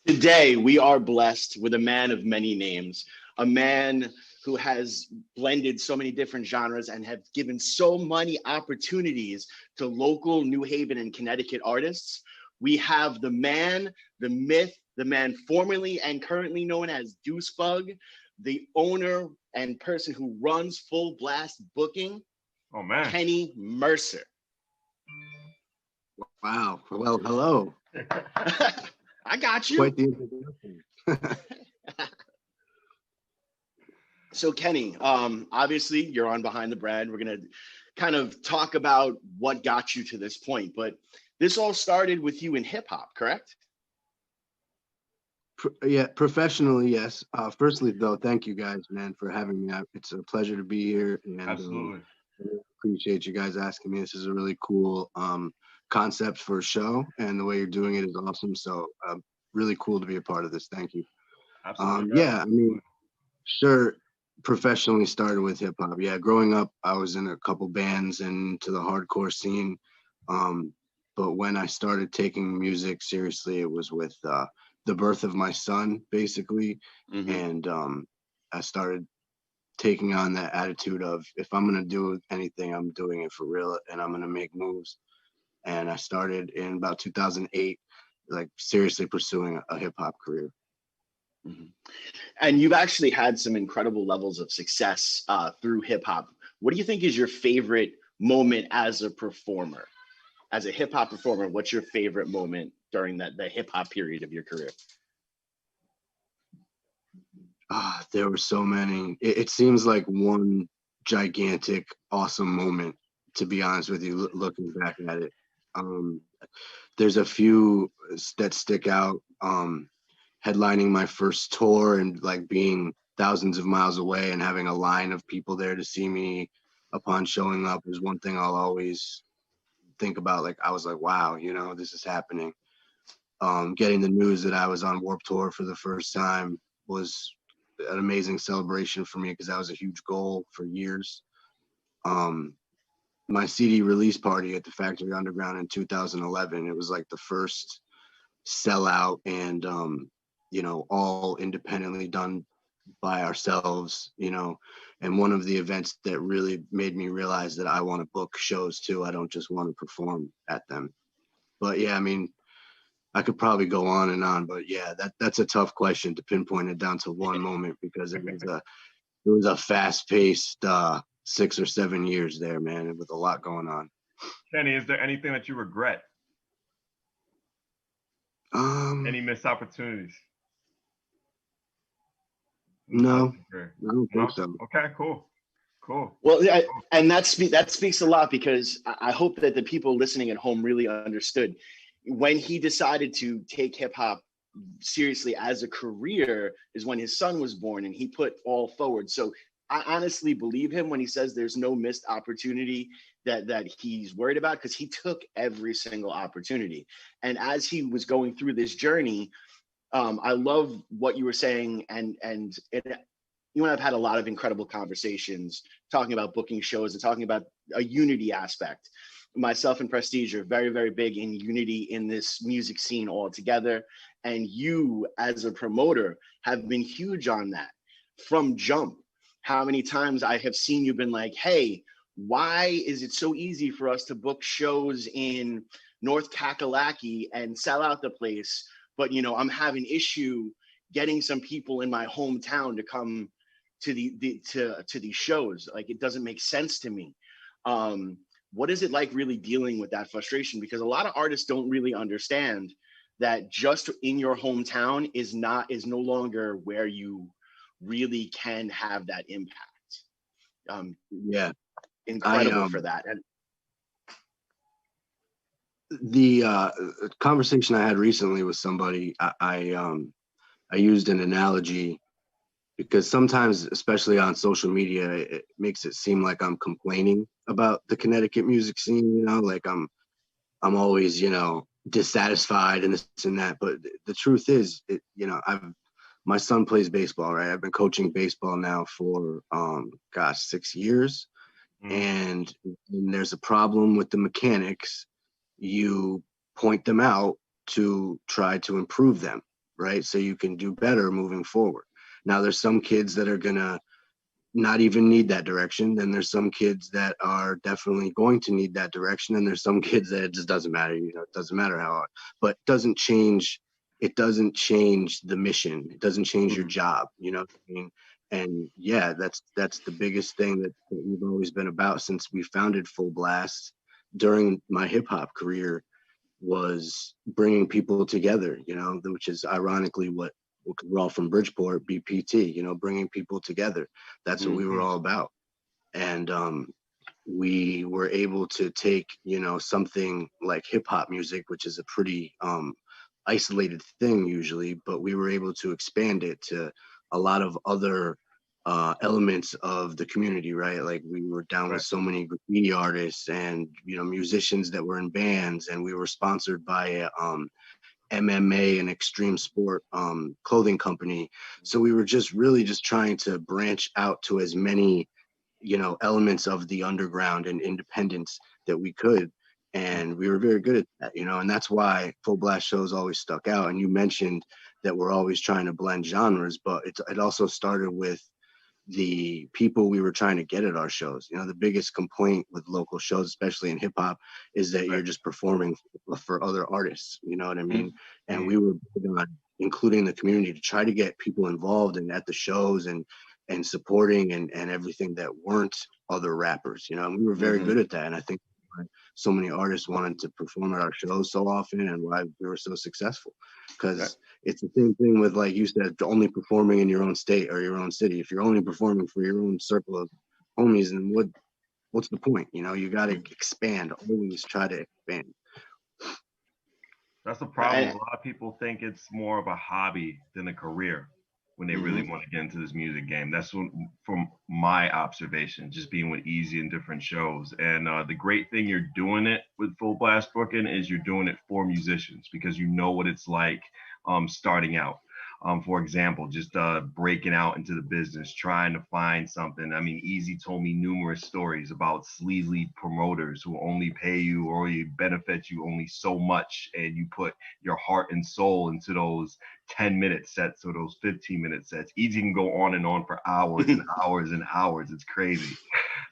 Today, we are blessed with a man of many names, a man who has blended so many different genres and have given so many opportunities to local New Haven and Connecticut artists. We have the man, the myth, the man formerly and currently known as Deuce, the owner and person who runs Full Blast Booking, Oh man. Kenny Mercer. Wow. Well, hello. I got you. Quite the introduction. So Kenny, obviously you're on Behind the Brand. We're gonna kind of talk about what got you to this point, but this all started with you in hip hop, correct? Yeah, professionally, yes. Firstly, though, thank you guys, man, for having me. It's a pleasure to be here, and Absolutely. I appreciate you guys asking me. This is a really cool concept for a show, and the way you're doing it is awesome. So, really cool to be a part of this. Thank you. Absolutely. Yeah, I mean, sure. Professionally started with hip hop. Yeah, growing up, I was in a couple bands and to the hardcore scene. But when I started taking music seriously, it was with the birth of my son, basically. Mm-hmm. And I started taking on that attitude of, if I'm gonna do anything, I'm doing it for real, and I'm gonna make moves. And I started in about 2008, like seriously pursuing a hip hop career. Mm-hmm. And you've actually had some incredible levels of success through hip hop. What do you think is your favorite moment as a performer? As a hip hop performer, what's your favorite moment during the hip hop period of your career? There were so many. It seems like one gigantic, awesome moment, to be honest with you, looking back at it. There's a few that stick out. Headlining my first tour and like being thousands of miles away and having a line of people there to see me upon showing up is one thing I'll always think about. Like, I was like, wow, this is happening. Getting the news that I was on Warped Tour for the first time was an amazing celebration for me, because that was a huge goal for years. My CD release party at the Factory Underground in 2011, it was like the first sellout and all independently done by ourselves, and one of the events that really made me realize that I want to book shows too. I don't just want to perform at them. But yeah, I mean, I could probably go on, but yeah, that's a tough question to pinpoint it down to one moment, because it was a fast-paced 6 or 7 years there, man, with a lot going on. Kenny, is there anything that you regret? Any missed opportunities? No, I don't think so. Okay, cool. Well, yeah, and that speaks a lot, because I hope that the people listening at home really understood when he decided to take hip hop seriously as a career is when his son was born, and he put all forward. So I honestly believe him when he says there's no missed opportunity that he's worried about, because he took every single opportunity. And as he was going through this journey, I love what you were saying, and you and I've had a lot of incredible conversations talking about booking shows and talking about a unity aspect. Myself and Prestige are very, very big in unity in this music scene altogether. And you, as a promoter, have been huge on that from jump. How many times I have seen you been like, hey, why is it so easy for us to book shows in North Kakalaki and sell out the place? But, I'm having issue getting some people in my hometown to come to these shows. Like, it doesn't make sense to me. What is it like really dealing with that frustration? Because a lot of artists don't really understand that just in your hometown is no longer where you really can have that impact. Yeah, incredible for that. And the conversation I had recently with somebody, I used an analogy, because sometimes, especially on social media, it makes it seem like I'm complaining about the Connecticut music scene, like I'm always, dissatisfied and this and that. But the truth is, my son plays baseball, right? I've been coaching baseball now for 6 years. And when there's a problem with the mechanics, you point them out to try to improve them. right? So you can do better moving forward. Now there's some kids that are gonna not even need that direction. Then there's some kids that are definitely going to need that direction. And there's some kids that it just doesn't matter, you know, it doesn't matter how hard, but it doesn't change the mission. It doesn't change your job, you know what I mean? And yeah, that's the biggest thing that we've always been about since we founded Full Blast during my hip hop career, was bringing people together, you know, which is ironically what we're all from Bridgeport, BPT, you know, bringing people together. That's what we were all about. And we were able to take, you know, something like hip hop music, which is a pretty isolated thing usually, but we were able to expand it to a lot of other elements of the community, right? Like we were down with so many graffiti artists and, you know, musicians that were in bands, and we were sponsored by a MMA and extreme sport clothing company. So we were just really just trying to branch out to as many, you know, elements of the underground and independence that we could. And we were very good at that, you know, and that's why Full Blast shows always stuck out. And you mentioned that we're always trying to blend genres, but it also started with the people we were trying to get at our shows. You know, the biggest complaint with local shows, especially in hip hop, is that you're just performing for other artists. You know what I mean? And we were big on including the community to try to get people involved and at the shows and supporting and everything that weren't other rappers. You know, and we were very good at that. And I think why so many artists wanted to perform at our shows so often, and why we were so successful, because it's the same thing with, like you said, only performing in your own state or your own city. If you're only performing for your own circle of homies, then what's the point? You know, you got to expand. Always try to expand. That's the problem. A lot of people think it's more of a hobby than a career when they really want to get into this music game. That's what, from my observation, just being with Easy in different shows. And the great thing you're doing it with Full Blast Booking is you're doing it for musicians, because you know what it's like starting out. For example, just breaking out into the business, trying to find something. I mean, Easy told me numerous stories about sleazy promoters who only pay you or benefit you only so much, and you put your heart and soul into those 10-minute sets or those 15-minute sets. Easy can go on and on for hours and hours and hours. It's crazy.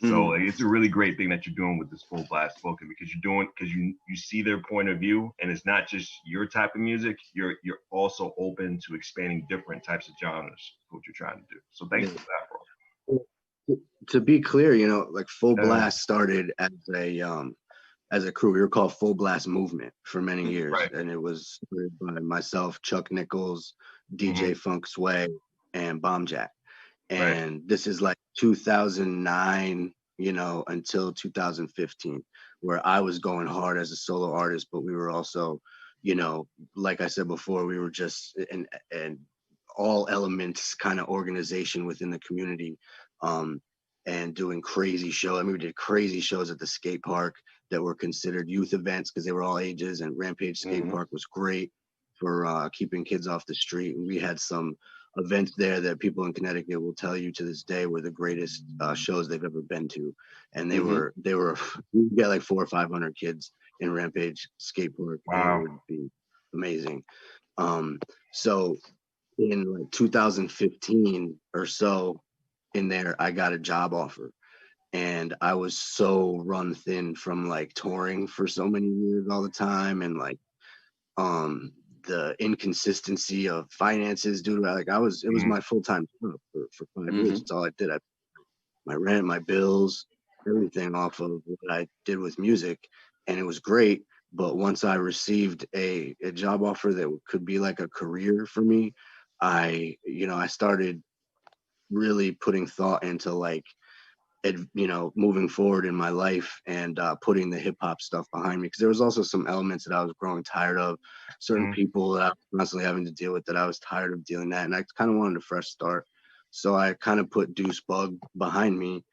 So like, it's a really great thing that you're doing with this Full Blast Booking, because you see their point of view, and it's not just your type of music. You're also open to expanding different types of genres, what you're trying to do. So thanks for that, bro. To be clear, you know, like Full Blast started as a crew. We were called Full Blast Movement for many years, and it was started by myself, Chuck Nichols, DJ Funk Sway, and Bomb Jack. And this is like 2009, you know, until 2015, where I was going hard as a solo artist, but we were also, you know, like I said before, we were just an all elements kind of organization within the community, and doing crazy shows. I mean, we did crazy shows at the skate park that were considered youth events because they were all ages, and Rampage Skate Park was great for keeping kids off the street. And we had some events there that people in Connecticut will tell you to this day were the greatest shows they've ever been to. And they were you get like 400 or 500 kids in Rampage Skate Park. Wow. And it would be amazing. So in like 2015 or so, in there, I got a job offer, and I was so run thin from like touring for so many years all the time, and like the inconsistency of finances due to like it was my full-time job for 5 years. That's all I did. My rent, my bills, everything off of what I did with music, and it was great. But once I received a job offer that could be like a career for me, I started really putting thought into like moving forward in my life, and putting the hip hop stuff behind me, because there was also some elements that I was growing tired of, certain people that I was constantly having to deal with that I was tired of dealing that, and I kind of wanted a fresh start. So I kind of put Deuce Bug behind me,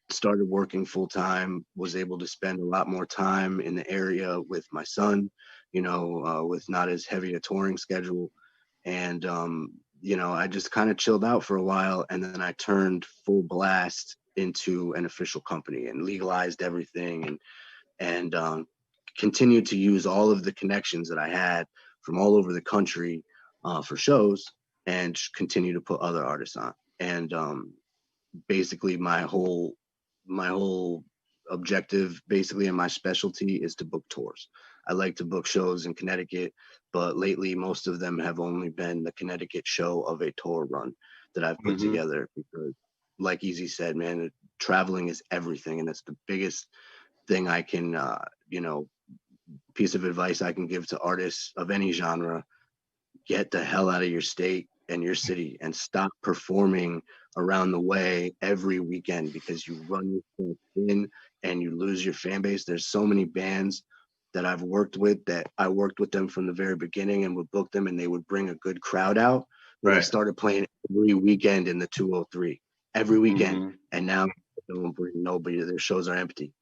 started working full time, was able to spend a lot more time in the area with my son, with not as heavy a touring schedule. And I just kind of chilled out for a while, and then I turned Full Blast into an official company and legalized everything, and continued to use all of the connections that I had from all over the country for shows, and continue to put other artists on. And basically my whole objective basically and my specialty is to book tours. I like to book shows in Connecticut, but lately most of them have only been the Connecticut show of a tour run that I've put together, because like Easy said, man, traveling is everything. And that's the biggest thing I can, piece of advice I can give to artists of any genre. Get the hell out of your state and your city and stop performing around the way every weekend, because you run yourself in and you lose your fan base. There's so many bands that I've worked with that I worked with them from the very beginning and would book them and they would bring a good crowd out. But they started playing every weekend in the 203, every weekend. And now they don't bring nobody. Their shows are empty,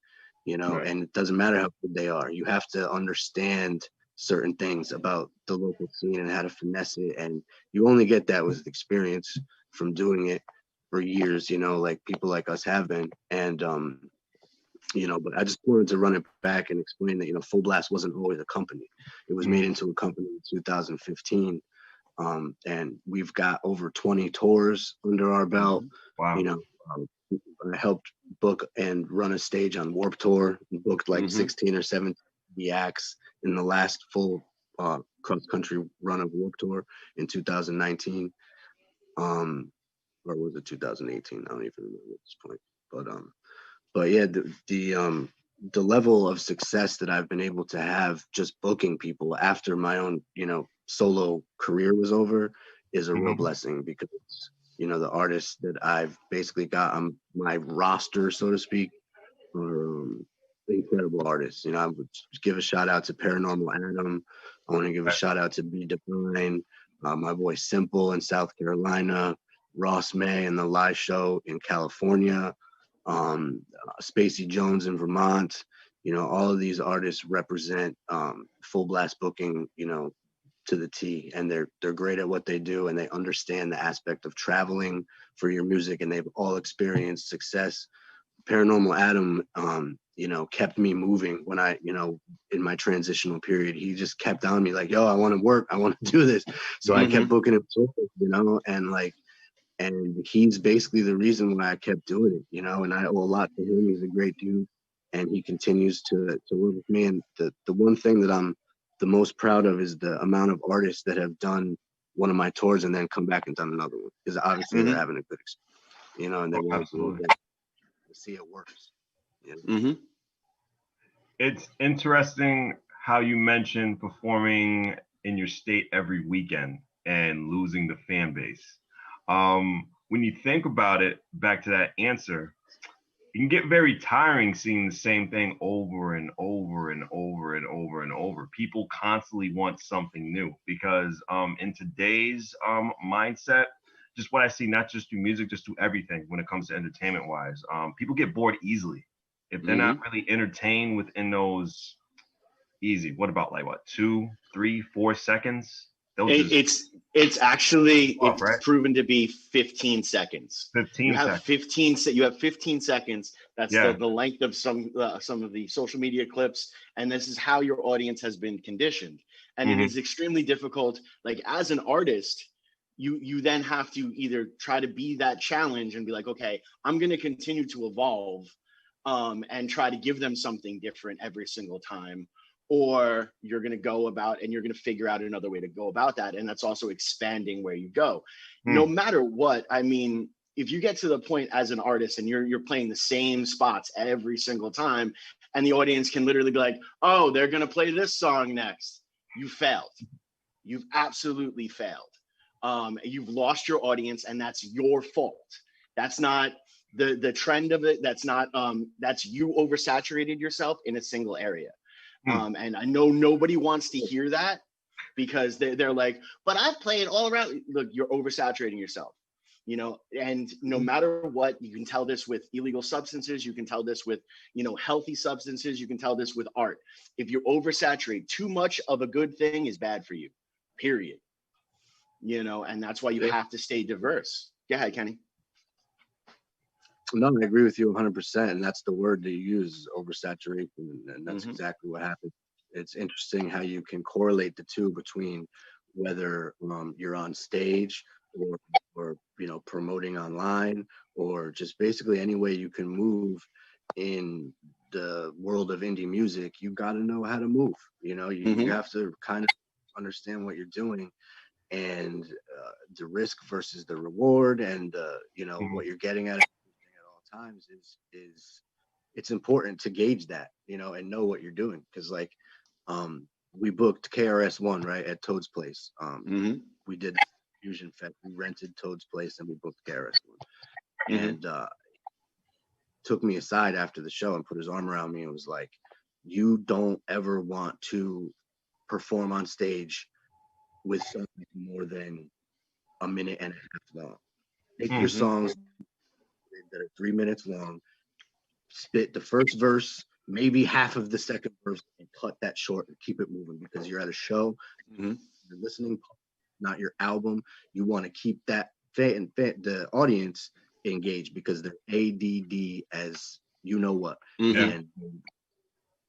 and it doesn't matter how good they are. You have to understand certain things about the local scene and how to finesse it. And you only get that with experience from doing it for years, like people like us have been. And, but I just wanted to run it back and explain that, Full Blast wasn't always a company. It was made into a company in 2015. And we've got over 20 tours under our belt. Wow. I helped book and run a stage on Warped Tour, booked like 16 or 17 acts in the last full cross-country run of Warped Tour in 2019. Or was it 2018? I don't even remember at this point. But yeah, the level of success that I've been able to have just booking people after my own, solo career was over is a real blessing, because, the artists that I've basically got on my roster, so to speak, are incredible artists. I would give a shout out to Paranormal Adam. I want to give a shout out to B Divine, my boy Simple in South Carolina, Ross May and the Live Show in California, Spacey Jones in Vermont. All of these artists represent Full Blast booking, to the T, and they're great at what they do, and they understand the aspect of traveling for your music, and they've all experienced success. Paranormal Adam, kept me moving when I, in my transitional period. He just kept on me like, yo, I want to work, I want to do this. So I kept booking him, and he's basically the reason why I kept doing it, and I owe a lot to him. He's a great dude, and he continues to work with me. And the one thing that I'm the most proud of is the amount of artists that have done one of my tours and then come back and done another one, because obviously they're having a good experience, and they want to see it works. It's interesting how you mentioned performing in your state every weekend and losing the fan base. When you think about it, back to that answer, it can get very tiring seeing the same thing over and over and over and over and over. People constantly want something new, because in today's mindset, just what I see, not just through music, just through everything when it comes to entertainment wise, people get bored easily. If they're not really entertained within those easy, what about like 2, 3, 4 seconds? It's actually right? proven to be 15 seconds. 15 you have seconds. 15 you have 15 seconds. That's the length of some of the social media clips, and this is how your audience has been conditioned. And it is extremely difficult. Like, as an artist, you then have to either try to be that challenge and be like, okay, I'm going to continue to evolve and try to give them something different every single time, or you're going to go about and you're going to figure out another way to go about that. And that's also expanding where you go. No matter what, I mean, if you get to the point as an artist and you're playing the same spots every single time, and the audience can literally be like, oh, they're going to play this song next, you failed. You've absolutely failed. You've lost your audience, and that's your fault. That's not the trend of it. That's not, that's you oversaturated yourself in a single area. And I know nobody wants to hear that, because they're like, but I've played all around. Look, you're oversaturating yourself, and no matter what, you can tell this with illegal substances. You can tell this with, healthy substances. You can tell this with art. If you oversaturate, too much of a good thing is bad for you, period. And that's why you have to stay diverse. Go ahead, Kenny. No, I agree with you 100%. And that's the word that you use, oversaturation. And that's exactly what happened. it's interesting how you can correlate the two between whether you're on stage or promoting online, or just basically any way you can move in the world of indie music. You got to know how to move. You have to kind of understand what you're doing, and the risk versus the reward, and what you're getting at all times is it's important to gauge that, and know what you're doing. Because like we booked KRS-One right at Toad's place. We did Fusion Fest. We rented Toad's place and we booked KRS-One. And took me aside after the show and put his arm around me and was like, you don't ever want to perform on stage with something more than a minute and a half long. Take your songs that are 3 minutes long, spit the first verse, maybe half of the second verse, and cut that short and keep it moving, because you're at a show, you're listening, not your album. You want to keep that the audience engaged, because they're ADD as you know what. And it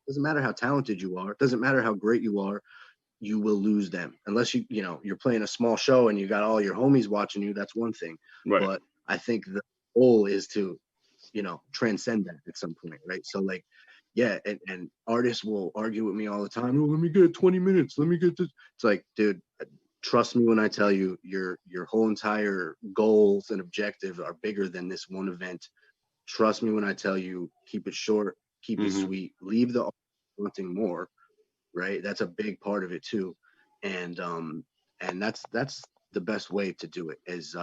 doesn't matter how talented you are, it doesn't matter how great you are, you will lose them unless you're playing a small show and you got all your homies watching you. That's one thing, but I think the goal is to transcend that at some point, right? So like, and artists will argue with me all the time, oh, let me get 20 minutes, let me get this. It's like, dude, trust me when I tell you, your whole entire goals and objectives are bigger than this one event. Trust me when I tell you, keep it short, keep it sweet, leave the wanting more, right? That's a big part of it too. And that's the best way to do it, is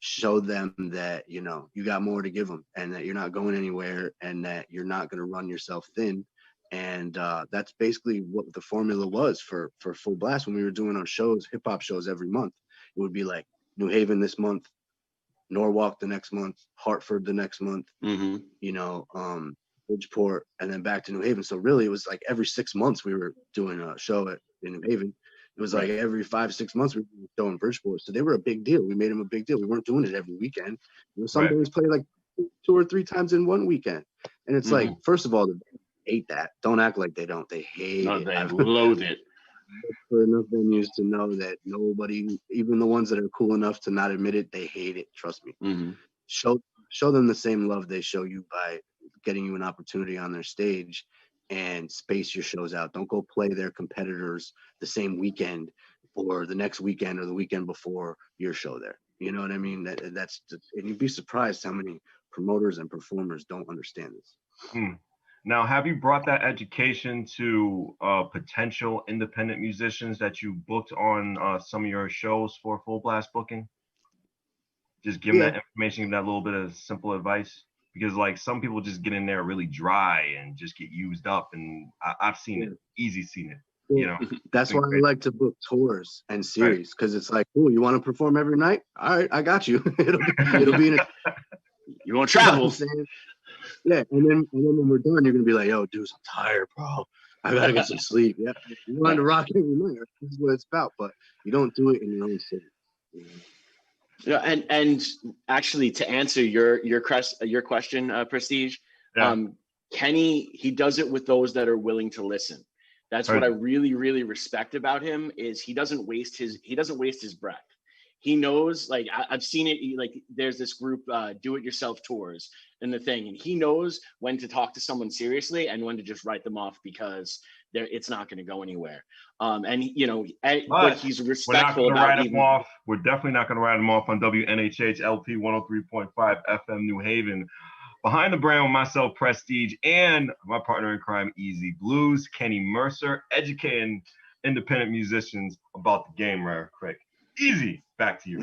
show them that you got more to give them, and that you're not going anywhere, and that you're not going to run yourself thin. And that's basically what the formula was for Full Blast when we were doing our shows, hip-hop shows every month. It would be like New Haven this month, Norwalk the next month, Hartford the next month, Bridgeport, and then back to New Haven. So really it was like every 6 months we were doing a show in New Haven. It was like every 5-6 months we were doing a show in Bridgeport. So they were a big deal. We made them a big deal. We weren't doing it every weekend. Some days play like 2 or 3 times in one weekend. And it's like, first of all, they hate that. Don't act like they don't. They hate it. They loathe it. For enough venues to know that nobody, even the ones that are cool enough to not admit it, they hate it. Trust me. Show them the same love they show you by getting you an opportunity on their stage, and space your shows out. Don't go play their competitors the same weekend or the next weekend or the weekend before your show there. You know what I mean? That's and you'd be surprised how many promoters and performers don't understand this. Now, have you brought that education to potential independent musicians that you booked on some of your shows for Full Blast booking? Just give them that information, give that little bit of simple advice. Because like some people just get in there really dry and just get used up, and I've seen it, easy seen it. That's why I like to book tours and series, because it's like, cool, you want to perform every night? All right, I got you. it'll be in a you want to travel? Yeah, and then when we're done, you're gonna be like, yo, Deuce, I'm tired, bro. I gotta get some sleep. Yeah, you want to rock every night. This is what it's about, but you don't do it in your own city. Yeah, and actually, to answer your question, Prestige, Kenny, he does it with those that are willing to listen. That's what I really, really respect about him, is he doesn't waste his breath. He knows, like I've seen it, like there's this group, do-it-yourself tours and the thing, and he knows when to talk to someone seriously and when to just write them off because it's not going to go anywhere. But he's respectful about him off. We're definitely not going to write him off on WNHH LP 103.5 FM New Haven. Behind the brand with myself, Prestige, and my partner in crime, Easy Bluez, Kenny Mercer, educating independent musicians about the game, right quick. Easy, back to you.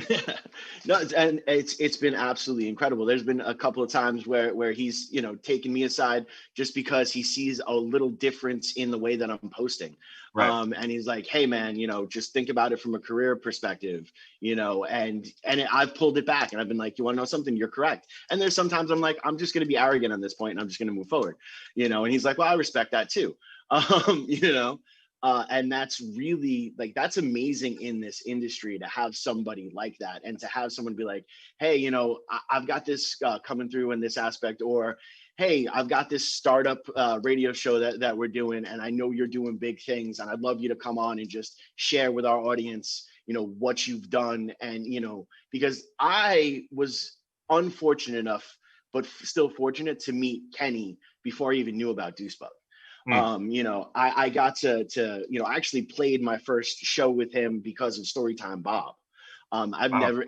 No, and it's been absolutely incredible. There's been a couple of times where he's taken me aside just because he sees a little difference in the way that I'm posting. And he's like, hey man, just think about it from a career perspective, and I've pulled it back and I've been like, you want to know something? You're correct. And there's sometimes I'm like, I'm just going to be arrogant on this point and I'm just going to move forward, and he's like, well, I respect that too. And that's really that's amazing in this industry to have somebody like that, and to have someone be like, hey, I've got this coming through in this aspect, or hey, I've got this startup radio show that we're doing, and I know you're doing big things, and I'd love you to come on and just share with our audience, what you've done. And, because I was unfortunate enough, but still fortunate to meet Kenny before I even knew about Deuce Bug. I got to I actually played my first show with him because of Storytime Bob. I've Wow. never,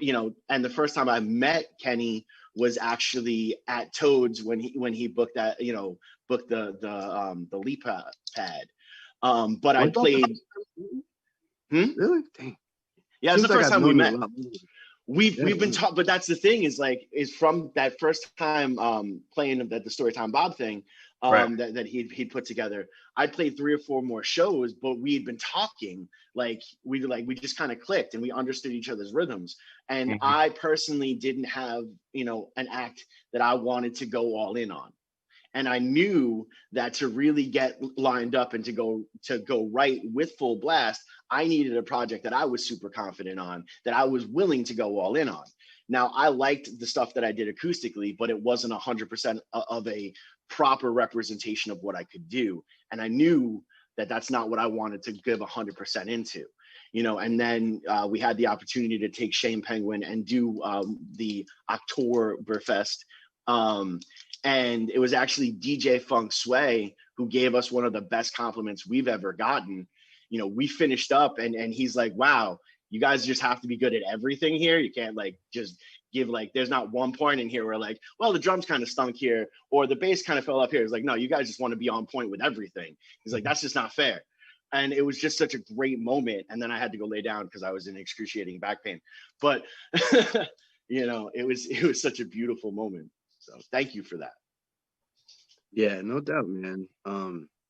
and the first time I met Kenny was actually at Toad's when he booked that, booked the leap pad. But I played. Really? Dang. Yeah, it's the first time we met. We've been taught, but that's the thing is from that first time playing the Storytime Bob thing that he'd put together. I played 3 or 4 more shows, but we had been talking we just kind of clicked and we understood each other's rhythms. And I personally didn't have an act that I wanted to go all in on. And I knew that to really get lined up and to go right with Full Blast, I needed a project that I was super confident on, that I was willing to go all in on. Now, I liked the stuff that I did acoustically, but it wasn't 100% of a proper representation of what I could do. And I knew that that's not what I wanted to give 100% into. And then we had the opportunity to take Shane Penguin and do the Oktoberfest. And it was actually DJ Funk Sway who gave us one of the best compliments we've ever gotten. We finished up and he's like, wow, you guys just have to be good at everything here. You can't just give there's not one point in here where well, the drums kind of stunk here or the bass kind of fell up here. It's like, no, you guys just want to be on point with everything. He's like, that's just not fair. And it was just such a great moment. And then I had to go lay down because I was in excruciating back pain. But it was such a beautiful moment. So thank you for that. Yeah, no doubt, man.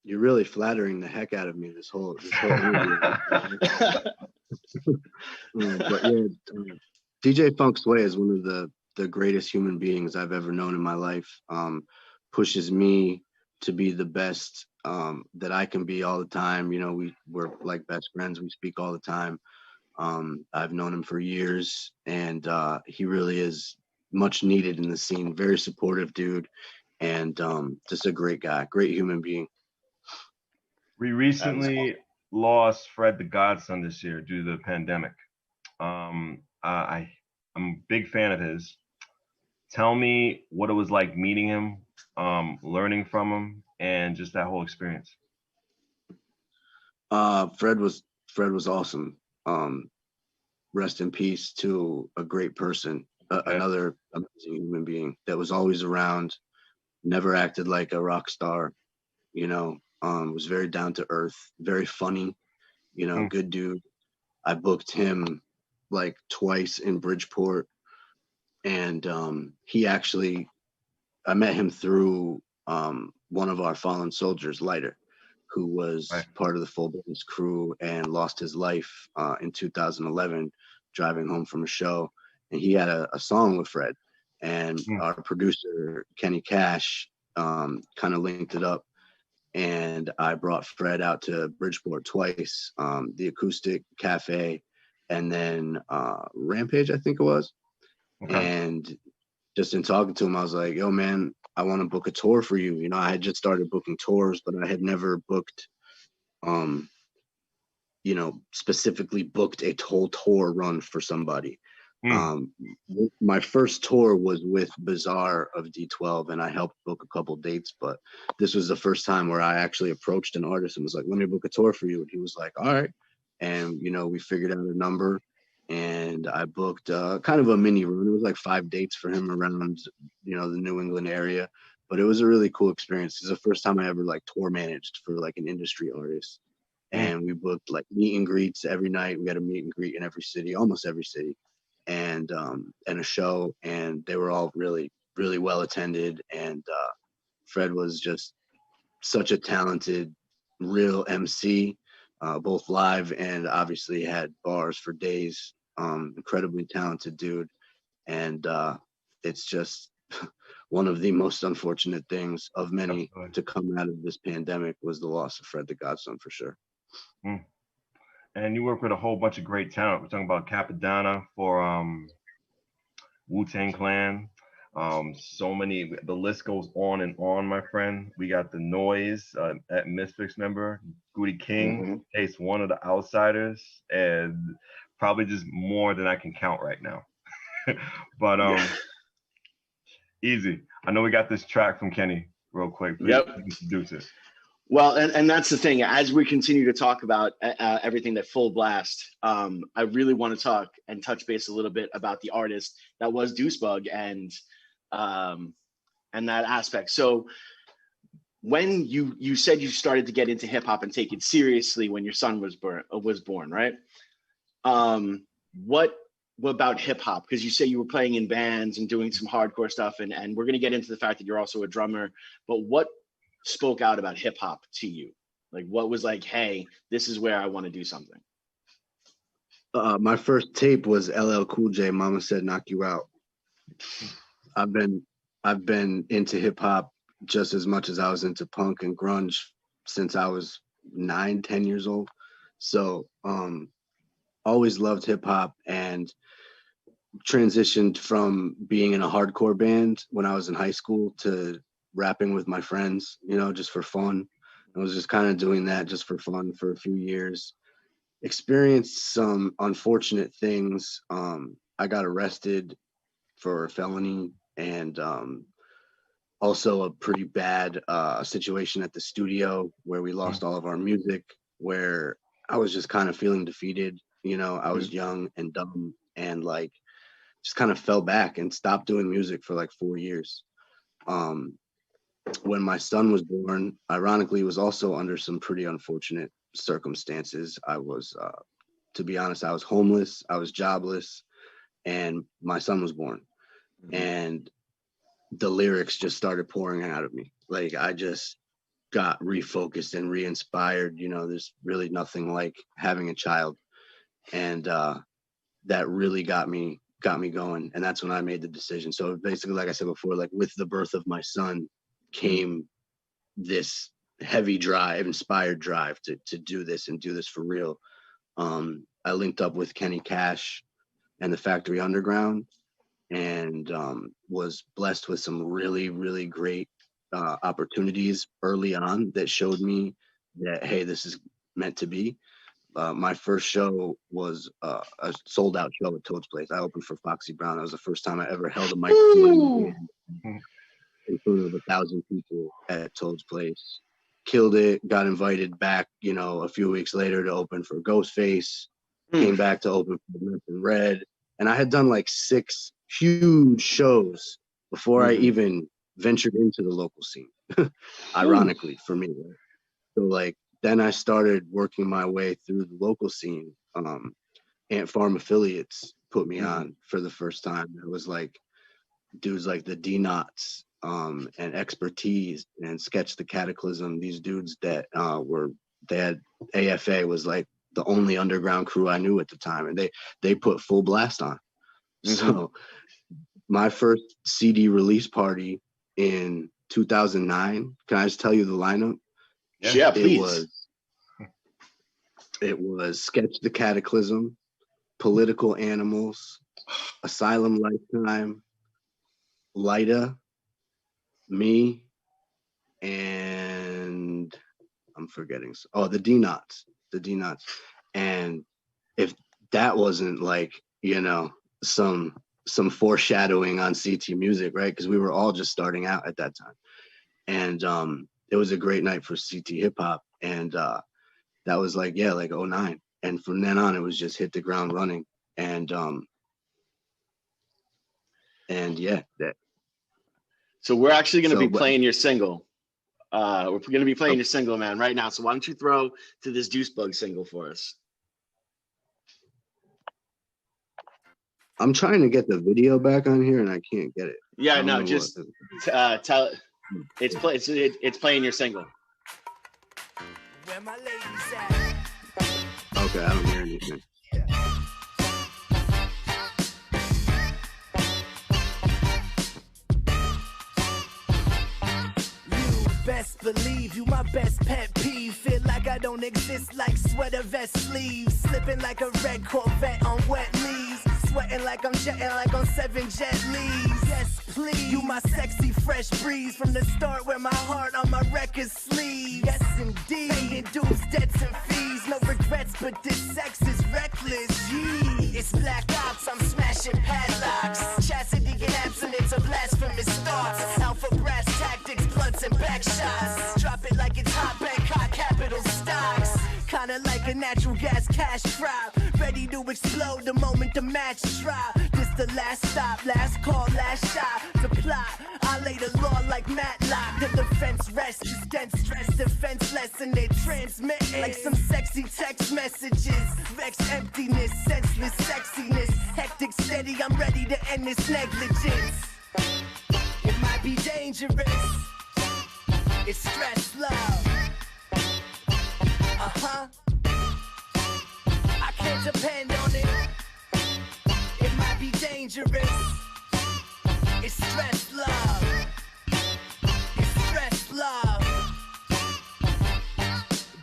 You're really flattering the heck out of me this whole interview. But yeah, DJ Funk Sway is one of the greatest human beings I've ever known in my life. Pushes me to be the best that I can be all the time. We're like best friends. We speak all the time. I've known him for years, and he really is much needed in the scene. Very supportive dude, and just a great guy, great human being. We recently lost Fred the Godson this year due to the pandemic. I'm a big fan of his. Tell me what it was like meeting him, learning from him, and just that whole experience. Fred was awesome. Rest in peace to a great person, another amazing human being that was always around, never acted like a rock star, was very down to earth, very funny, good dude. I booked him twice in Bridgeport, and I met him through one of our fallen soldiers, Lighter, who was part of the Full Blast crew and lost his life in 2011 driving home from a show. And he had a song with Fred, and our producer Kenny Cash kind of linked it up, and I brought Fred out to Bridgeport twice, the Acoustic Cafe, and then Rampage, I think it was. And just in talking to him, I was like, yo, man, I want to book a tour for you. I had just started booking tours, but I had never booked, specifically booked a whole tour run for somebody. My first tour was with Bizarre of D12, and I helped book a couple dates, but this was the first time where I actually approached an artist and was like, let me book a tour for you. And he was like, all right. And, we figured out a number, and I booked kind of a mini run. It was 5 dates for him around, the New England area, but it was a really cool experience. It's the first time I ever tour managed for an industry artist. And we booked meet and greets every night. We had a meet and greet in every city, almost every city, and a show, and they were all really, really well attended. And Fred was just such a talented, real MC, both live and obviously had bars for days. Incredibly talented dude, and it's just one of the most unfortunate things of many to come out of this pandemic was the loss of Fred the Godson, for sure. And you work with a whole bunch of great talent. We're talking about Capadonna for Wu-Tang Clan. So many, the list goes on, my friend. We got the Noise at Misfits member, Goody King, Case One of the Outsiders, and probably just more than I can count right now. But easy. I know we got this track from Kenny real quick. Please introduce it. Well, and that's the thing. As we continue to talk about everything that Full Blast, I really want to talk and touch base a little bit about the artist that was Deucebug and that aspect. So when you said you started to get into hip hop and take it seriously when your son was born, right? What about hip hop? Because you say you were playing in bands and doing some hardcore stuff, and we're going to get into the fact that you're also a drummer. But what spoke out about hip hop to you? Like, what was like, hey, this is where I want to do something? My first tape was LL Cool J, Mama Said Knock You Out. I've been into hip hop just as much as I was into punk and grunge since I was 9-10 years old. So always loved hip hop and transitioned from being in a hardcore band when I was in high school to rapping with my friends, you know, just for fun. I was just kind of doing that just for fun for a few years. Experienced some unfortunate things. I got arrested for a felony and also a pretty bad situation at the studio where we lost all of our music, where I was just kind of feeling defeated. You know, I was young and dumb and like just kind of fell back and stopped doing music for like 4 years. When my son was born, ironically, was also under some pretty unfortunate circumstances. I was, to be honest, I was homeless, I was jobless, and my son was born. And the lyrics just started pouring out of me. Like, I just got refocused and re-inspired. You know, there's really nothing like having a child. And that really got me going. And that's when I made the decision. So basically, like I said before, like with the birth of my son came this heavy drive, inspired drive to do this and do this for real. I linked up with Kenny Cash and the Factory Underground and was blessed with some really, really great opportunities early on that showed me that, hey, this is meant to be. My first show was a sold out show at Toad's Place. I opened for Foxy Brown. That was the first time I ever held a microphone in front of 1,000 people at Toad's Place. Killed it, got invited back, you know, a few weeks later to open for Ghostface, came back to open for Mercer and Red. And I had done like 6 huge shows before I even ventured into the local scene, ironically for me. Right? So like, then I started working my way through the local scene. Ant Farm Affiliates put me on for the first time. It was like dudes like the D-Knots and Expertise and Sketch the Cataclysm. These dudes that they had AFA was like the only underground crew I knew at the time, and they put Full Blast on. So my first CD release party in 2009. Can I just tell you the lineup? Yeah, please. It was Sketch the Cataclysm, Political Animals, Asylum Lifetime, Lyda, me, and I'm forgetting. Oh, the D-Knots. And if that wasn't like, you know, some foreshadowing on CT Music, right? Because we were all just starting out at that time. And it was a great night for CT hip hop. And that was like, yeah, like 2009. And from then on, it was just hit the ground running. And yeah, that. So we're actually going to be playing your single. We're going to be playing your single, man, right now. So why don't you throw to this Deucebug single for us? I'm trying to get the video back on here and I can't get it. Yeah, no, just tell it's playing your single. Where my ladies at? Okay, I don't hear anything. Best believe you my best pet peeve. Feel like I don't exist like sweater vest sleeves. Slipping like a red Corvette on wet leaves. Sweating like I'm jetting like on 7 jet leaves. Yes, please. You my sexy fresh breeze from the start, wear my heart on my record sleeve. Yes indeed, paying dues, debts and fees. No regrets, but this sex is reckless. Gee, it's black ops, I'm smashing padlocks. Chastity and abstinence are blasphemous thoughts. Alpha brass tactics, blunts and back shots. Drop it like it's hot, Bangkok capital stocks. Kinda like a natural gas cash crop, ready to explode the moment the match drop. This the last stop, last call, last shot. To plot, I lay the law like Matlock. The defense rests, just dense stress, defenseless, and they transmit like some sexy text messages. Vex emptiness, senseless sexiness, hectic steady. I'm ready to end this negligence. It might be dangerous. It's stress love. I can't depend on it. It might be dangerous. It's stress love. It's stress love.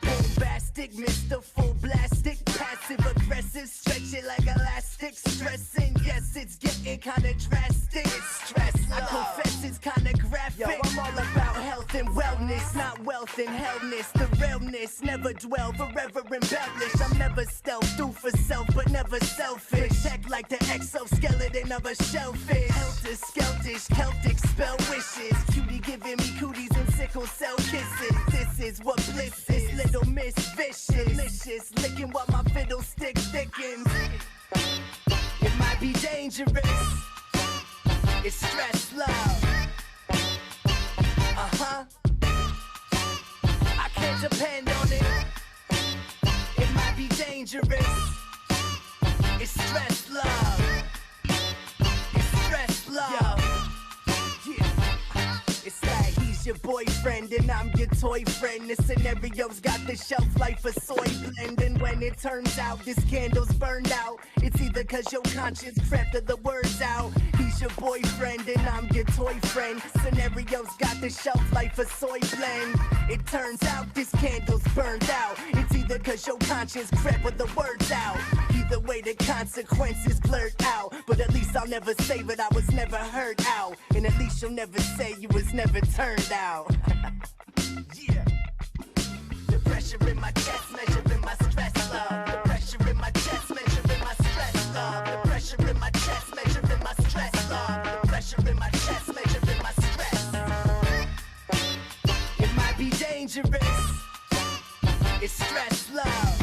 Bombastic, Mr. Full Blastic, passive aggressive, stretch it like elastic, stressing. Yes, it's getting kinda drastic. It's stress love. I confess it's kinda graphic. Yo, I'm all about health and wellness, not wealth and hellness. The realness, never dwell, forever embellish. I'm never stealth, do for self, but never selfish. Protect like the exoskeleton of a shellfish. Helter skeltish, Celtic spell wishes. Cutie giving me cooties and sickle cell kisses. This is what bliss is, little miss vicious. Delicious, licking while my fiddlestick thickens. It might be dangerous. It's stress love. I can't depend on it. It might be dangerous. It's stress love. It's stress love. Yeah. It's like he's your boyfriend and I'm your toy friend. The scenario's got the shelf life of soy blend. And when it turns out this candle's burned out, it's either cause your conscience crept or the words out. He's your boyfriend and I'm your toy friend. Scenario's got the shelf life of soy blend. It turns out this candle's burned out. It's either cause your conscience crept or the words out. Either way the consequences blurred out. But at least I'll never say that I was never heard out. And at least you'll never say you was never turned out. Yeah. The pressure in my chest, measuring my stress love. The pressure in my chest, measuring my stress love. The pressure in my chest, measuring my stress love. The pressure in my chest, measuring my stress. It might be dangerous. It's stress love.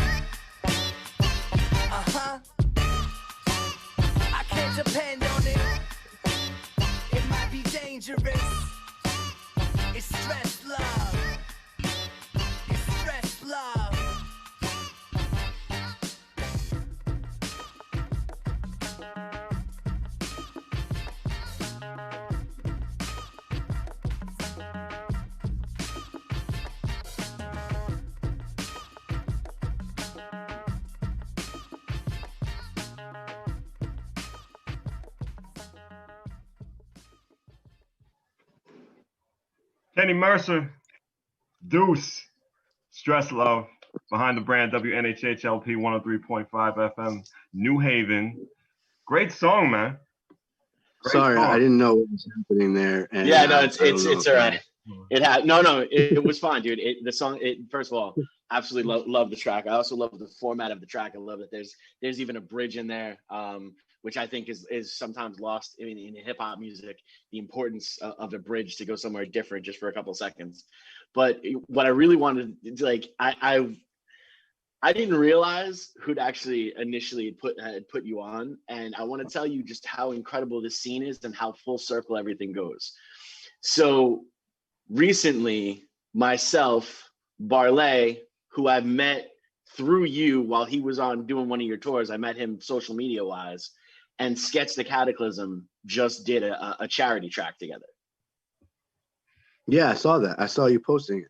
I can't depend on it. It might be dangerous. It's stress love. It's stress love. Kenny Mercer, Deuce, Stress Love, behind the brand WNHHLP 103.5 FM, New Haven. Great song, man. Great Sorry, song. I didn't know what was happening there. And Yeah, no, it's all right. Okay. It was fine, dude. The song, first of all, absolutely love the track. I also love the format of the track. I love that there's even a bridge in there, which I think is sometimes lost in hip hop music, the importance of a bridge to go somewhere different just for a couple of seconds. But what I really wanted to, like, I didn't realize who'd actually initially had put you on, and I want to tell you just how incredible this scene is and how full circle everything goes. So recently, myself, Barley, who I've met through you while he was on doing one of your tours, I met him social media wise, and Sketch the Cataclysm just did a charity track together. Yeah, I saw that. I saw you posting it.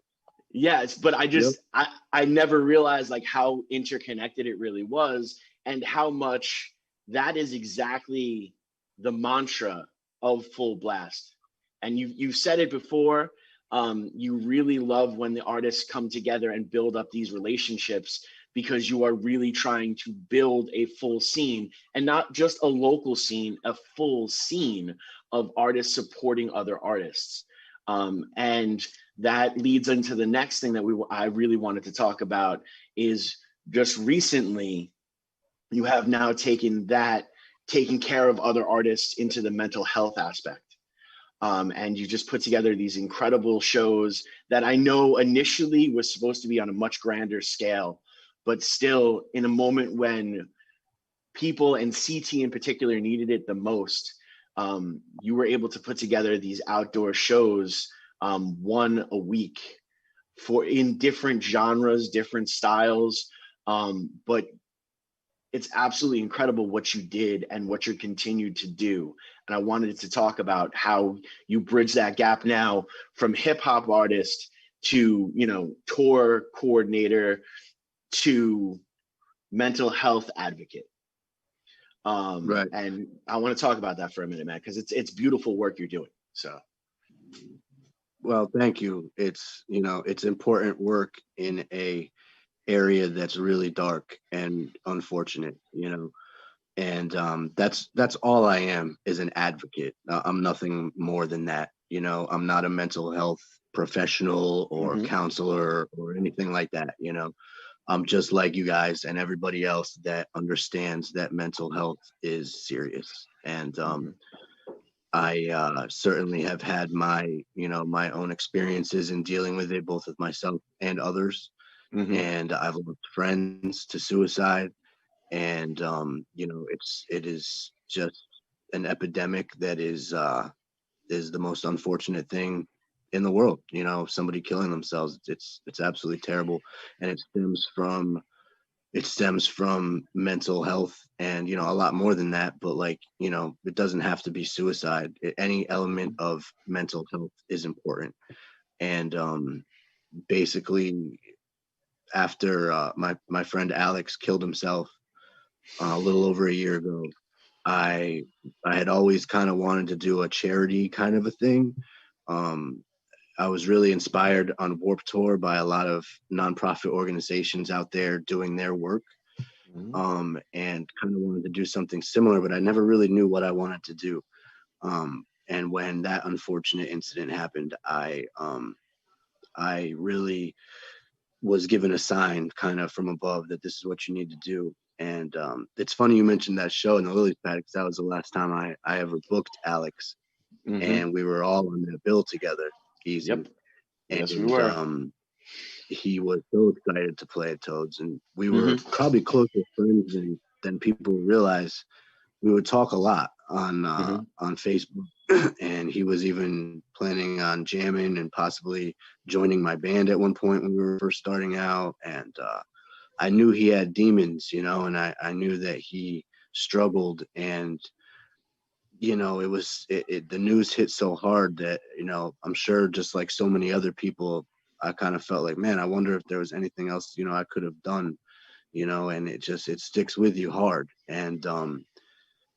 Yes, but I never realized like how interconnected it really was, and how much that is exactly the mantra of Full Blast. And you've said it before. You really love when the artists come together and build up these relationships, because you are really trying to build a full scene, and not just a local scene, a full scene of artists supporting other artists. And that leads into the next thing that I really wanted to talk about is just recently, you have now taken care of other artists into the mental health aspect. And you just put together these incredible shows that I know initially was supposed to be on a much grander scale, but still in a moment when people, and CT in particular, needed it the most. You were able to put together these outdoor shows, one a week, in different genres, different styles. But it's absolutely incredible what you did and what you're continued to do. And I wanted to talk about how you bridge that gap now from hip hop artist to, tour coordinator to mental health advocate. Right. And I want to talk about that for a minute, man, because it's beautiful work you're doing. So. Well, thank you. It's important work in a area that's really dark and unfortunate, and that's all I am, is an advocate. I'm nothing more than that. I'm not a mental health professional or counselor or anything like that. I'm just like you guys and everybody else that understands that mental health is serious. And I certainly have had my own experiences in dealing with it, both with myself and others. And I've lost friends to suicide, and it is just an epidemic that is the most unfortunate thing in the world. Somebody killing themselves, it's absolutely terrible, and it stems from mental health, and a lot more than that. But it doesn't have to be suicide. Any element of mental health is important. And basically, after my friend Alex killed himself a little over a year ago, I had always kind of wanted to do a charity kind of a thing. I was really inspired on Warped Tour by a lot of nonprofit organizations out there doing their work, and kind of wanted to do something similar, but I never really knew what I wanted to do. And when that unfortunate incident happened, I really was given a sign kind of from above that this is what you need to do. And it's funny you mentioned that show in the Lily's Pad, because that was the last time I ever booked Alex, and we were all on that bill together. Easy. Yep. And Yes, we were. he was so excited to play at Toads, and we were probably closer friends than people realize. We would talk a lot on Facebook, and he was even planning on jamming and possibly joining my band at one point when we were first starting out. And I knew he had demons, and I knew that he struggled. And the news hit so hard that I'm sure, just like so many other people, I kind of felt like, man, I wonder if there was anything else I could have done, and it sticks with you hard. And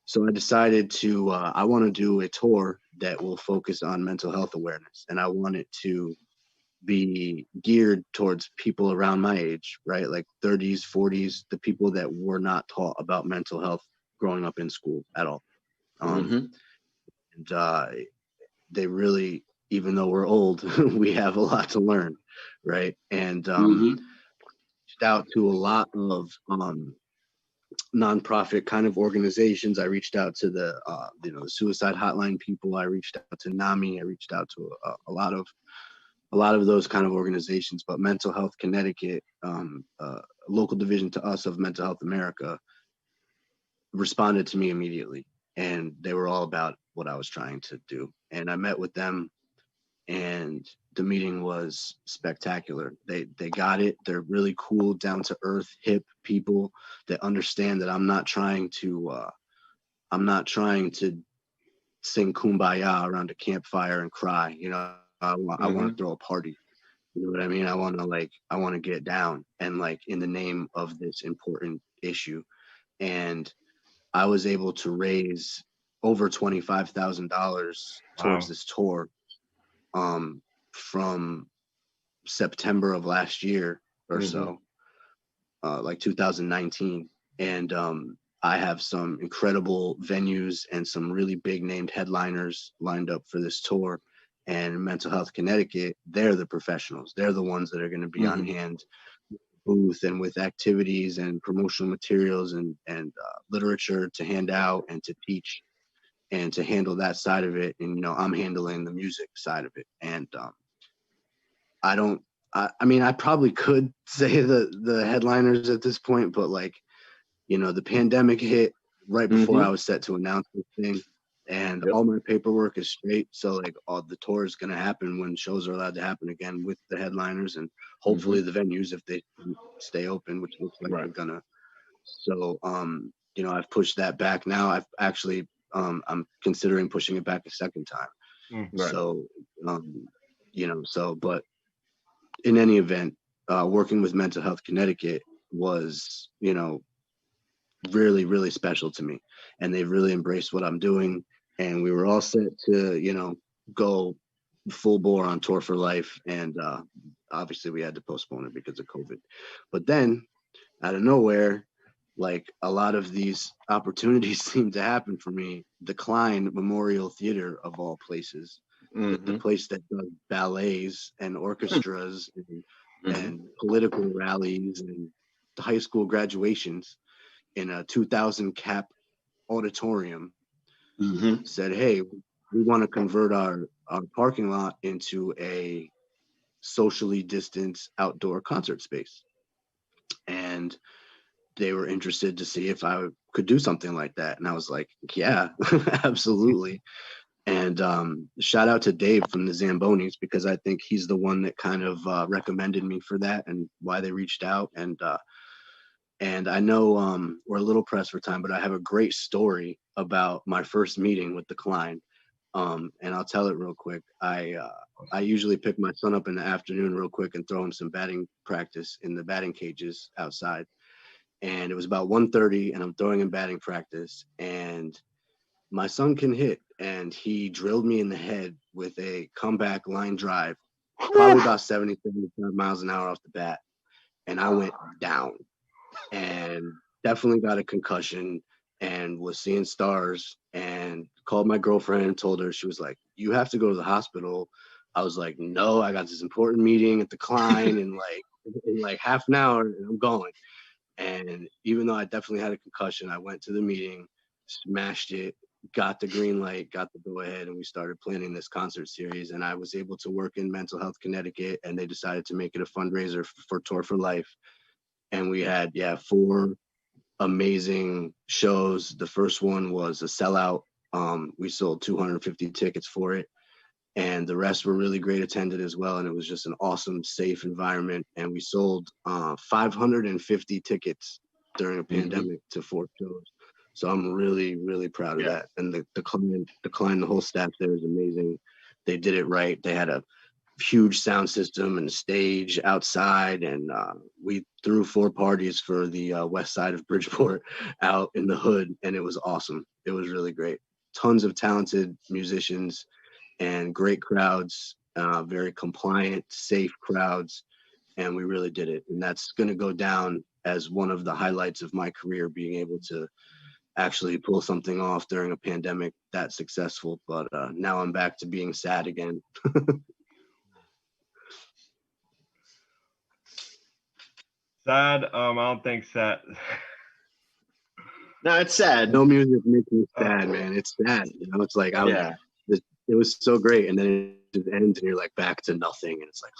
so I decided to I want to do a tour that will focus on mental health awareness, and I want it to be geared towards people around my age, right? Like 30s, 40s, the people that were not taught about mental health growing up in school at all. And they really, even though we're old, we have a lot to learn, right? And reached out to a lot of nonprofit kind of organizations. I reached out to the the suicide hotline people. I reached out to NAMI. I reached out to a lot of those kind of organizations. But Mental Health Connecticut, local division to us of Mental Health America, responded to me immediately, and they were all about what I was trying to do. And I met with them, and the meeting was spectacular. They got it. They're really cool, down to earth, hip people that understand that I'm not trying to sing Kumbaya around a campfire and cry. I want to throw a party. You know what I mean? I want to get down, and in the name of this important issue. And I was able to raise over $25,000 towards this tour from September of last year or so. like 2019, and I have some incredible venues and some really big named headliners lined up for this tour. And Mental Health Connecticut, they're the professionals. They're the ones that are going to be on hand, booth, and with activities and promotional materials and literature to hand out and to teach and to handle that side of it. And I'm handling the music side of it. And I don't. I mean, I probably could say the headliners at this point, but like, the pandemic hit right before I was set to announce this thing, and all my paperwork is straight. So like, all the tour is going to happen when shows are allowed to happen again with the headliners and hopefully the venues if they stay open, which looks like they're gonna. So I've pushed that back now. I've actually I'm considering pushing it back a second time. So but in any event, working with Mental Health Connecticut was really, really special to me, and they've really embraced what I'm doing. And we were all set to, go full bore on Tour for Life. And obviously we had to postpone it because of COVID. But then out of nowhere, like a lot of these opportunities seem to happen for me. The Klein Memorial Theater, of all places, the place that does ballets and orchestras and political rallies and high school graduations, in a 2,000 cap auditorium, said, hey, we want to convert our parking lot into a socially distanced outdoor concert space. And they were interested to see if I could do something like that. And I was like, yeah, absolutely. And shout out to Dave from the Zambonis, because I think he's the one that kind of recommended me for that and why they reached out. And I know we're a little pressed for time, but I have a great story about my first meeting with the Klein. And I'll tell it real quick. I usually pick my son up in the afternoon real quick and throw him some batting practice in the batting cages outside. And it was about 1:30 and I'm throwing him batting practice, and my son can hit, and he drilled me in the head with a comeback line drive, probably about 70, 75 miles an hour off the bat. And I went down and definitely got a concussion and was seeing stars, and called my girlfriend and told her. She was like, you have to go to the hospital. I was like, no, I got this important meeting at the Klein in like half an hour and I'm going. And even though I definitely had a concussion, I went to the meeting, smashed it, got the green light, got the go ahead, and we started planning this concert series. And I was able to work in Mental Health Connecticut, and they decided to make it a fundraiser for Tour for Life. And we had 4 amazing shows. The first one was a sellout. We sold 250 tickets for it, and the rest were really great attended as well. And it was just an awesome, safe environment. And we sold 550 tickets during a pandemic to 4 shows. So I'm really, really proud of that. And the Klein, the whole staff there is amazing. They did it right. They had a huge sound system and stage outside, and we threw 4 parties for the west side of Bridgeport out in the hood, and it was awesome. It was really great. Tons of talented musicians and great crowds, very compliant, safe crowds, and we really did it. And that's going to go down as one of the highlights of my career, being able to actually pull something off during a pandemic that successful. But now I'm back to being sad again. Sad. I don't think sad. No, it's sad. No music makes me sad, man. It's sad. It's like it was so great, and then it just ends, and you're like back to nothing, and it's like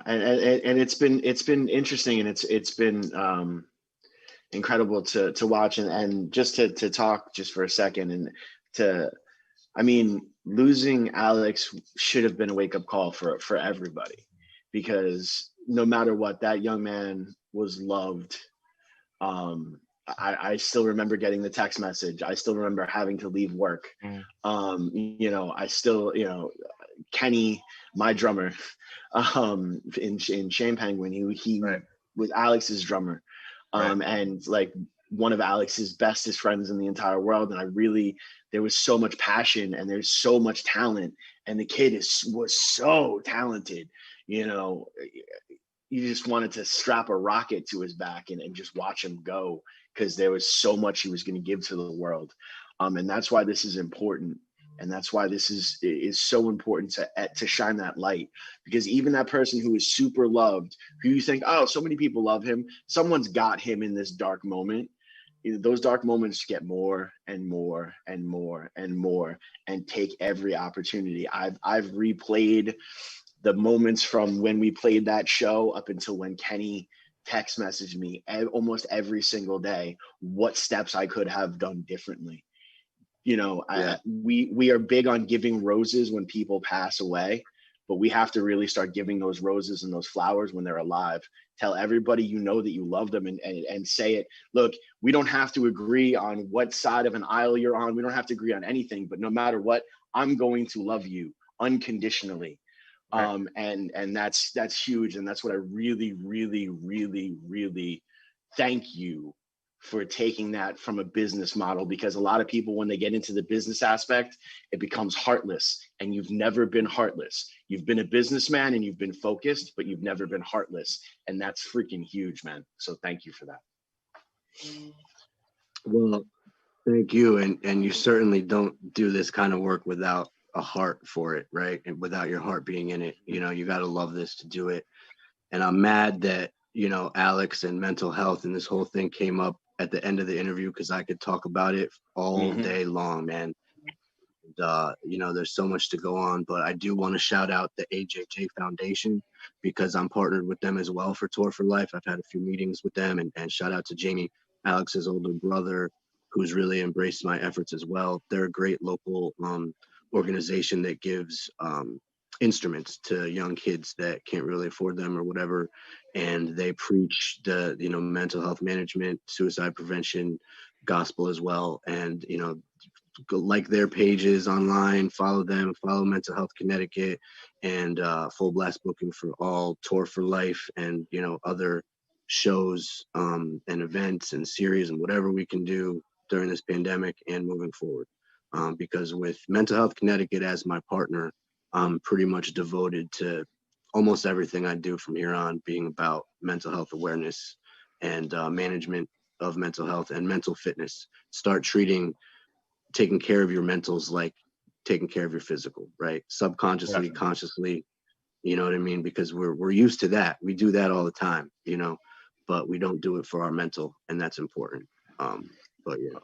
and it's been interesting, and it's been incredible to watch, and just to talk just for a second, and I mean, losing Alex should have been a wake-up call for everybody, because no matter what, that young man was loved. I still remember getting the text message. I still remember having to leave work. I still, Kenny, my drummer, in Shane Penguin, he was Alex's drummer. And like one of Alex's bestest friends in the entire world. And there was so much passion, and there's so much talent, and the kid was so talented, you just wanted to strap a rocket to his back and just watch him go, because there was so much he was going to give to the world. And that's why this is important. And that's why this is so important to shine that light, because even that person who is super loved, who you think, oh, so many people love him, someone's got him in this dark moment. Those dark moments get more and more and more and more, and take every opportunity. I've replayed the moments from when we played that show up until when Kenny text messaged me almost every single day what steps I could have done differently. We are big on giving roses when people pass away, but we have to really start giving those roses and those flowers when they're alive. Tell everybody that you love them, and say it. Look, we don't have to agree on what side of an aisle you're on. We don't have to agree on anything, but no matter what, I'm going to love you unconditionally. Right. And that's huge. And that's what I really, really, really, really thank you for taking that from a business model, because a lot of people, when they get into the business aspect, it becomes heartless, and you've never been heartless. You've been a businessman and you've been focused, but you've never been heartless. And that's freaking huge, man. So thank you for that. Well, thank you. And you certainly don't do this kind of work without a heart for it, right? And without your heart being in it, you got to love this to do it. And I'm mad that, Alex and mental health and this whole thing came up at the end of the interview, because I could talk about it all day long, man. And, there's so much to go on, but I do want to shout out the AJJ Foundation, because I'm partnered with them as well for Tour for Life. I've had a few meetings with them, and shout out to Jamie, Alex's older brother, who's really embraced my efforts as well. They're a great local organization that gives instruments to young kids that can't really afford them or whatever, and they preach the mental health management, suicide prevention gospel as well. And like their pages online, follow them, follow Mental Health Connecticut, and Full Blast Booking for All, Tour for Life, and other shows and events and series and whatever we can do during this pandemic and moving forward. Because with Mental Health Connecticut as my partner, I'm pretty much devoted to almost everything I do from here on being about mental health awareness and management of mental health and mental fitness. Start taking care of your mentals like taking care of your physical, right? Subconsciously, consciously, you know what I mean? Because we're used to that. We do that all the time, but we don't do it for our mental, and that's important. But yeah.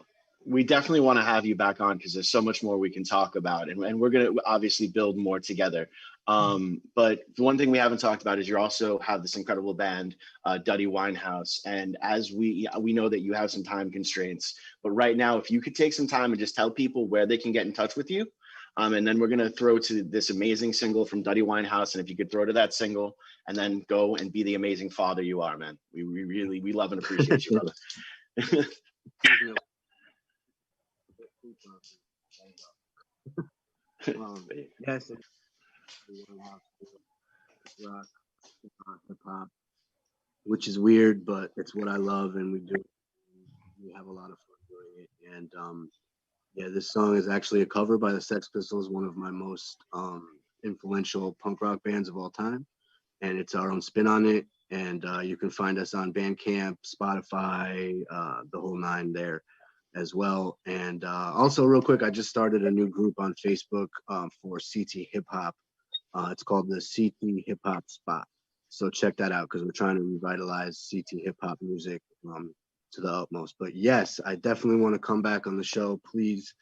We definitely want to have you back on, because there's so much more we can talk about, and we're going to obviously build more together. But the one thing we haven't talked about is you also have this incredible band, Duddy Winehouse. And as we know that you have some time constraints, but right now, if you could take some time and just tell people where they can get in touch with you. And then we're going to throw to this amazing single from Duddy Winehouse. And if you could throw to that single and then go and be the amazing father you are, man. We love and appreciate you, brother. Yes, rock, hip hop, which is weird, but it's what I love, and we have a lot of fun doing it. And this song is actually a cover by the Sex Pistols, one of my most influential punk rock bands of all time, and it's our own spin on it. And you can find us on Bandcamp, Spotify, the whole nine there as well. And also real quick, I just started a new group on Facebook for CT hip hop. It's called the CT hip hop spot. So check that out, because we're trying to revitalize CT hip hop music to the utmost. But yes, I definitely want to come back on the show, please.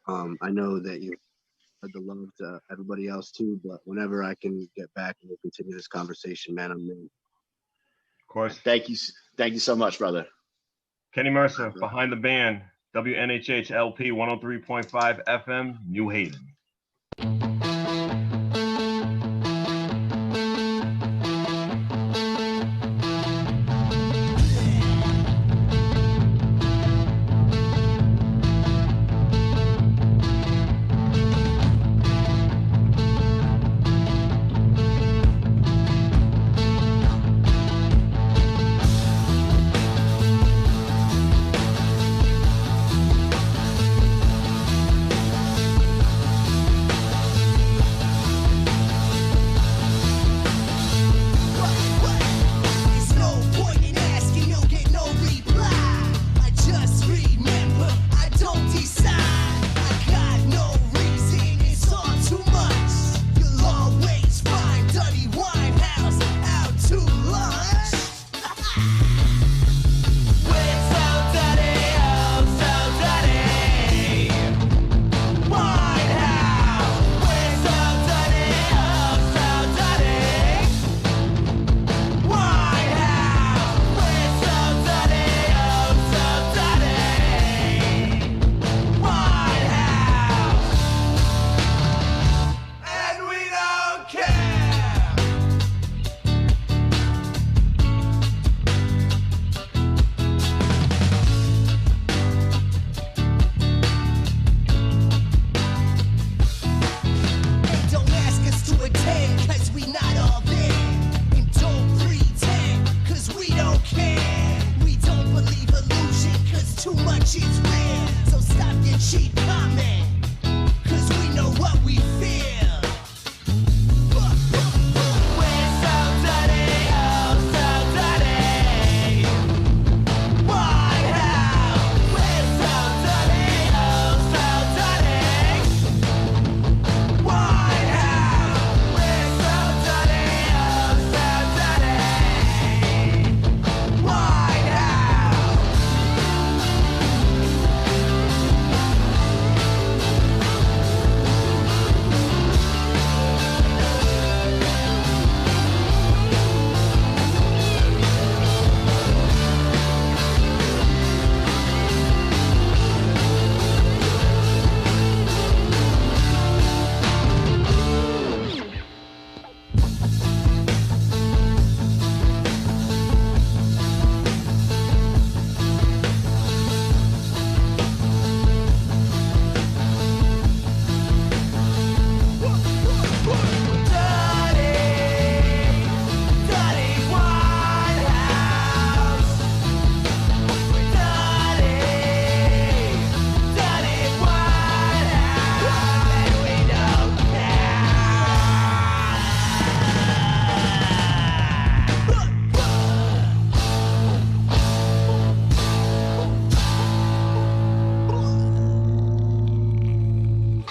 I know that you had the love to everybody else too, but whenever I can get back and we'll continue this conversation, man, I'm in. Of course. Thank you so much, brother. Kenny Mercer, behind the band. WNHH LP 103.5 FM, New Haven. real. So stop your cheap comment.